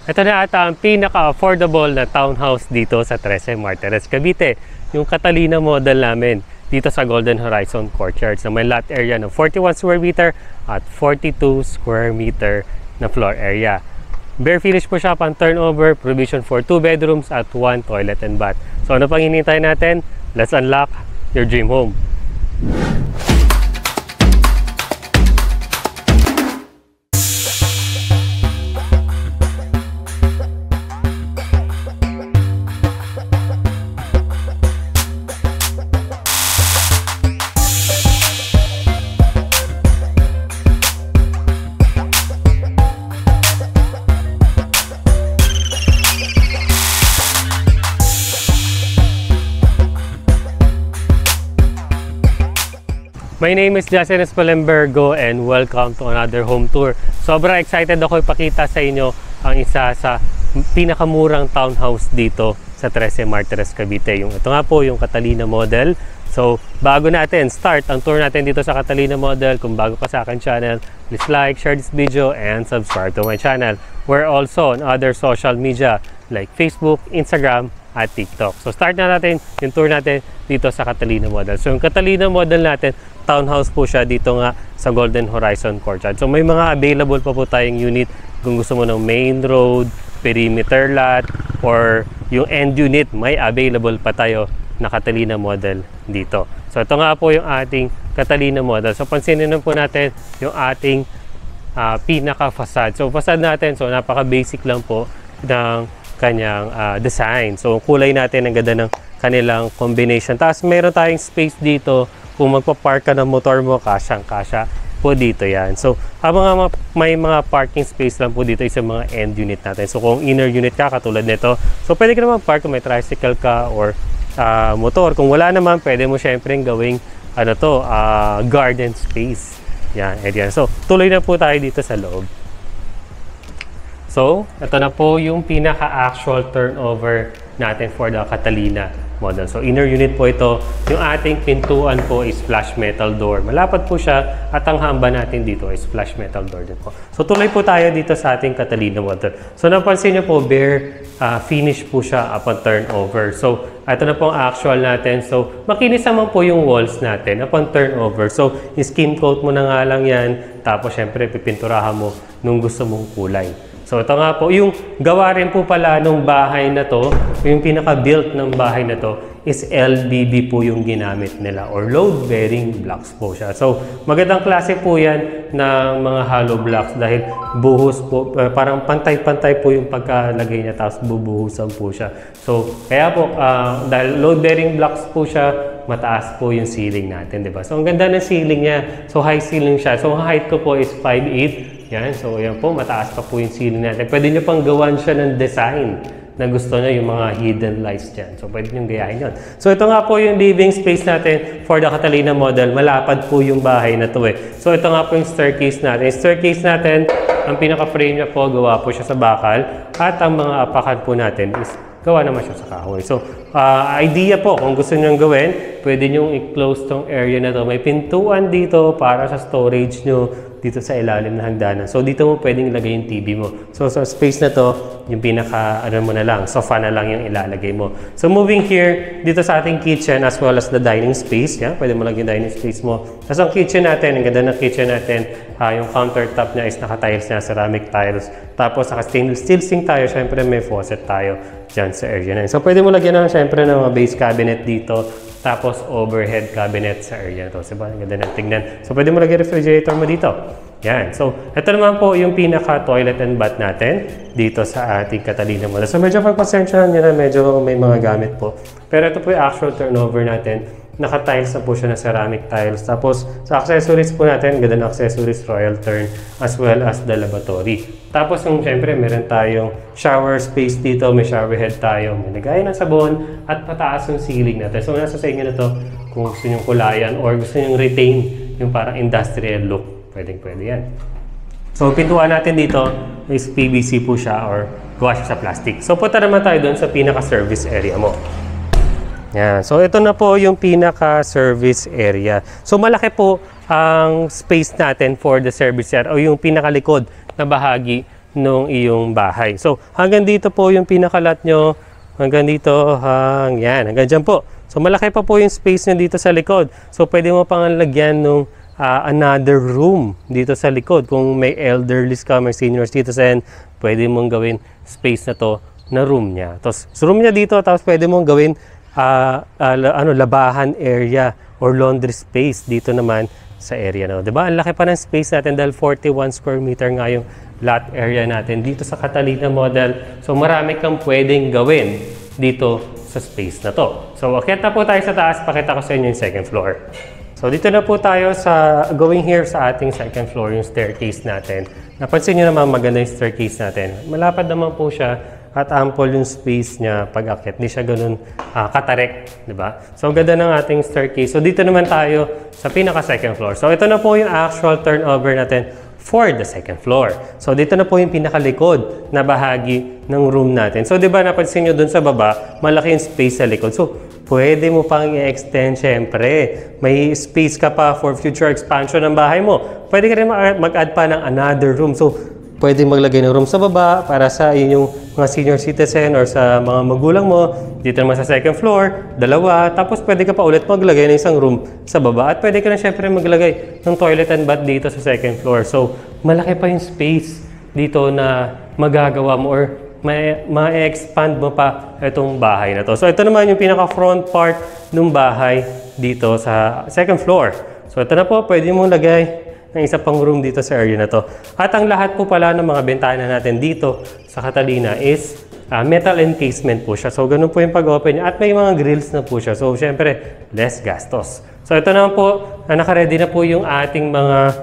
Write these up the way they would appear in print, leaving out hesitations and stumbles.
Ito na ata ang pinaka-affordable na townhouse dito sa 13 Martires, Cavite. Yung Catalina model namin dito sa Golden Horizon Courtyard. So may lot area ng 41 square meter at 42 square meter na floor area. Bare finish po siya, pang turnover, provision for 2 bedrooms at 1 toilet and bath. So ano pang hinihintay natin? Let's unlock your dream home. My name is Justin Espalembergo and welcome to another home tour. Sobrang excited ako ipakita sa inyo ang isa sa pinakamurang townhouse dito sa 13 Martires, Cavite. Ito nga po yung Catalina model. So bago natin start ang tour natin dito sa Catalina model, kung bago ka sa akin channel, please like, share this video and subscribe to my channel. We're also on other social media like Facebook, Instagram at TikTok. So start na natin yung tour natin dito sa Catalina model. So yung Catalina model natin, townhouse po siya dito nga sa Golden Horizon Courtyard. So may mga available pa po tayong unit kung gusto mo ng main road, perimeter lot, or yung end unit, may available pa tayo na Catalina model dito. So ito nga po yung ating Catalina model. So pansinin po natin yung ating pinaka-facade. So facade natin, so napaka-basic lang po ng kanyang design. So kulay natin ang ganda ng kanilang combination. Tapos meron tayong space dito. Kung magpa-park ka ng motor mo, kasyang-kasya po dito yan. So, may mga parking space lang po dito sa mga end unit natin. So, kung inner unit ka, katulad nito, so pwede ka naman park kung may tricycle ka or motor. Kung wala naman, pwede mo syempre gawing garden space. Yan, yan. So, tuloy na po tayo dito sa loob. So, ito na po yung pinaka-actual turnover natin for the Catalina model. So inner unit po ito. Yung ating pintuan po is flush metal door. Malapad po siya at ang hamba natin dito is flush metal door din po. So tuloy po tayo dito sa ating Catalina model. So napansin nyo po, bare finish po siya upon turnover. So ito na po ang actual natin. So makinis naman po yung walls natin upon turnover. So skim coat mo na nga lang yan. Tapos syempre pipinturahan mo nung gusto mong kulay. So ito nga po, yung gawa rin po pala ng bahay na to, yung pinaka-built ng bahay na to is LBB po yung ginamit nila or load-bearing blocks po siya. So magandang klase po yan ng mga hollow blocks dahil buhos po, parang pantay-pantay po yung pagkalagay niya tapos bubuhusan po siya. So kaya po, dahil load-bearing blocks po siya, mataas po yung ceiling natin, di ba? So ang ganda ng ceiling niya, so high ceiling siya. So height ko po is 5'8". Yan, so yan po, mataas pa po yung ceiling natin. Pwede nyo pang gawan siya ng design na gusto nyo, yung mga hidden lights dyan. So pwede nyo gayahin yun. So ito nga po yung living space natin for the Catalina model. Malapad po yung bahay na to eh. So ito nga po yung staircase natin. Yung staircase natin, ang pinaka-frame niya po, gawa po siya sa bakal. At ang mga apakan po natin is gawa naman siya sa kahoy. So idea po, kung gusto nyo gawin, pwede nyo i-close tong area na to. May pintuan dito para sa storage nyo dito sa ilalim na hagdanan. So dito mo pwedeng ilagay yung TV mo. So sa space na to, yung pinaka mo na lang, sofa na lang yung ilalagay mo. So moving here, dito sa ating kitchen as well as the dining space. Yan, pwede mo lang yung dining space mo. Tapos ang kitchen natin, ang ganda ng kitchen natin, yung countertop niya is naka-tiles na, ceramic tiles. Tapos naka-stainless steel sink tayo, syempre may faucet tayo dyan sa area na yun. So pwede mo lagyan ng syempre ng mga base cabinet dito. Tapos overhead cabinet sa area na to. So, ang ganda ng tignan. So, pwede mo lagyan refrigerator mo dito. Yan. So, ito naman po yung pinaka-toilet and bath natin dito sa ating Catalina model. So, medyo pagpasensyahan nyo na medyo may mga gamit po. Pero ito po yung actual turnover natin. Naka-tiles na po siya na ceramic tiles. Tapos, sa accessories po natin, ganda ng accessories, royal turn, as well as the lavatory. Tapos, yung syempre, meron tayong shower space dito, may shower head tayo, may lagayan ng sabon, at pataas yung ceiling natin. So, nasa sa inyo na to kung gusto nyo kulayan or gusto nyo retain yung parang industrial look. Pwede yan. So, pintuan natin dito is PVC po siya or gawa siya sa plastic. So, punta naman tayo doon sa pinaka-service area mo. Yan. So, ito na po yung pinaka-service area. So, malaki po ang space natin for the service area o yung pinakalikod na bahagi nung iyong bahay. So, hanggang dito po yung pinakalat nyo. Hanggang dito, hanggang dyan po. So, malaki pa po yung space nyo dito sa likod. So, pwede mo pang lagyan nung another room dito sa likod. Kung may elderly ka, may senior citizen, pwede mong gawin space na to na room niya. Tapos, room niya dito, tapos pwede mong gawin labahan area or laundry space dito naman sa area na. Diba? Ang laki pa ng space natin dahil 41 square meter nga yung lot area natin dito sa Catalina model. So marami kang pwedeng gawin dito sa space na to. So akyat na po tayo sa taas, pakita ko sa inyo yung second floor. So dito na po tayo sa going here sa ating second floor, yung staircase natin. Napansin nyo naman maganda yung staircase natin. Malapad naman po siya at ample yung space niya pag akyat. Hindi siya ganun katarek, di ba? So ganda ng ating staircase. So dito naman tayo sa pinaka second floor. So ito na po yung actual turnover natin for the second floor. So dito na po yung pinakalikod na bahagi ng room natin. So di ba napansin nyo dun sa baba, malaki yung space sa likod. So pwede mo pang i-extend syempre. May space ka pa for future expansion ng bahay mo. Pwede ka rin mag-add pa ng another room. So pwede maglagay ng room sa baba para sa inyong mga senior citizen or sa mga magulang mo. Dito naman sa second floor, dalawa. Tapos pwede ka pa ulit maglagay ng isang room sa baba. At pwede ka na syempre maglagay ng toilet and bath dito sa second floor. So malaki pa yung space dito na magagawa mo or ma-expand mo pa itong bahay na to. So ito naman yung pinaka-front part ng bahay dito sa second floor. So ito na po, pwede mong lagay ng isa pang room dito sa area na to. At ang lahat po pala ng mga bentana natin dito sa Catalina is metal encasement po siya. So ganun po yung pag-open niya. At may mga grills na po siya. So syempre, less gastos. So ito naman po, naka-ready na po yung ating mga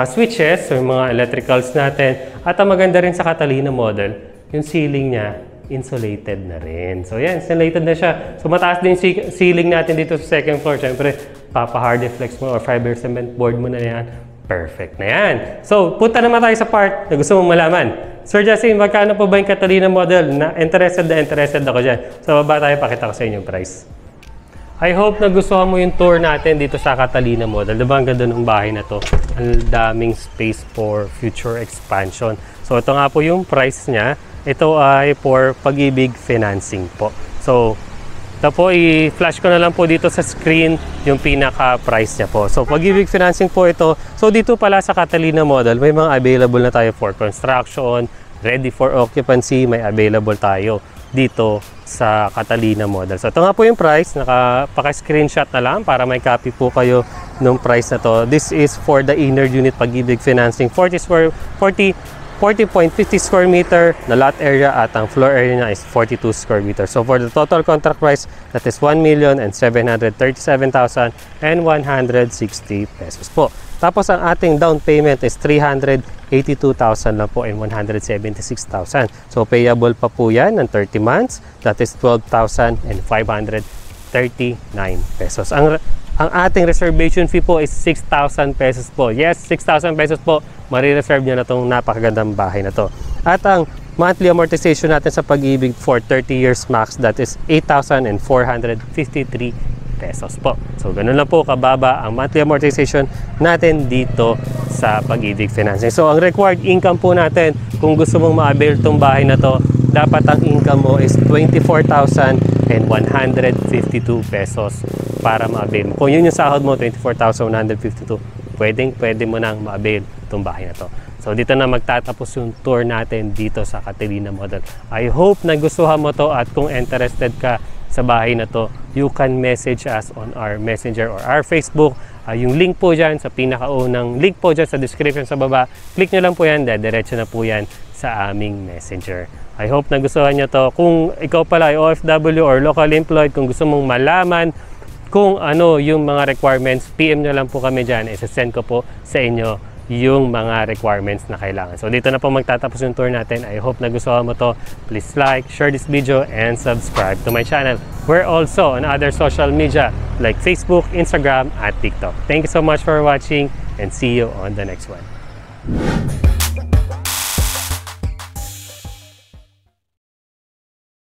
switches or mga electricals natin. At ang maganda rin sa Catalina model, yung ceiling niya, insulated na rin. So yan, insulated na siya. So mataas din yung ceiling natin dito sa second floor. Syempre, papa-hardiflex mo or fiber cement board mo na yan. Perfect na yan. So, punta naman tayo sa part na gusto mong malaman. Sir Justin, magkano po ba yung Catalina model? Interested ako dyan. So, baba tayo, pakita ko sa inyo yung price. I hope na gustuhan mo yung tour natin dito sa Catalina model. Diba ang ganda ng bahay na to? Ang daming space for future expansion. So, ito nga po yung price niya. Ito ay for Pag-ibig financing po. So, ito po, i-flash ko na lang po dito sa screen yung pinaka-price niya po. So, Pag-ibig financing po ito. So, dito pala sa Catalina model, may mga available na tayo for construction, ready for occupancy, may available tayo dito sa Catalina model. So, ito nga po yung price. Paka-screenshot na lang para may copy po kayo ng price na to. This is for the inner unit Pag-ibig financing. 40.50 square meter na lot area at ang floor area niya is 42 square meter. So for the total contract price, that is 1,737,160 pesos po. Tapos ang ating down payment is 382,000 lang po and 176,000. So payable pa po yan ng 30 months. That is 12,539 pesos. Ang ating reservation fee po is 6,000 pesos po. Yes, 6,000 pesos po. Marireserve nyo na itong napakagandang bahay na to. At ang monthly amortization natin sa Pag-ibig for 30 years max, that is 8,453 pesos po. So, ganun lang po kababa ang monthly amortization natin dito sa Pag-ibig financing. So, ang required income po natin, kung gusto mong ma-avail itong bahay na to, dapat ang income mo is 24,152 pesos para ma-avail mo. Kung yun yung sahod mo, 24,152, pwede mo nang ma-avail itong bahay na to. So dito na magtatapos yung tour natin dito sa Catalina model. I hope na gustuhan mo to at kung interested ka sa bahay na to, you can message us on our messenger or our Facebook. Yung link po dyan sa pinakaunang link po dyan sa description sa baba. Click nyo lang po yan, diretso na po yan sa aming messenger. I hope na gustuhan nyo to. Kung ikaw pala ay OFW or local employed, kung gusto mong malaman kung ano yung mga requirements, PM nyo lang po kami dyan. Isa-send ko po sa inyo yung mga requirements na kailangan. So dito na po magtatapos yung tour natin. I hope na gustuhan mo to. Please like, share this video, and subscribe to my channel. We're also on other social media like Facebook, Instagram, at TikTok. Thank you so much for watching and see you on the next one.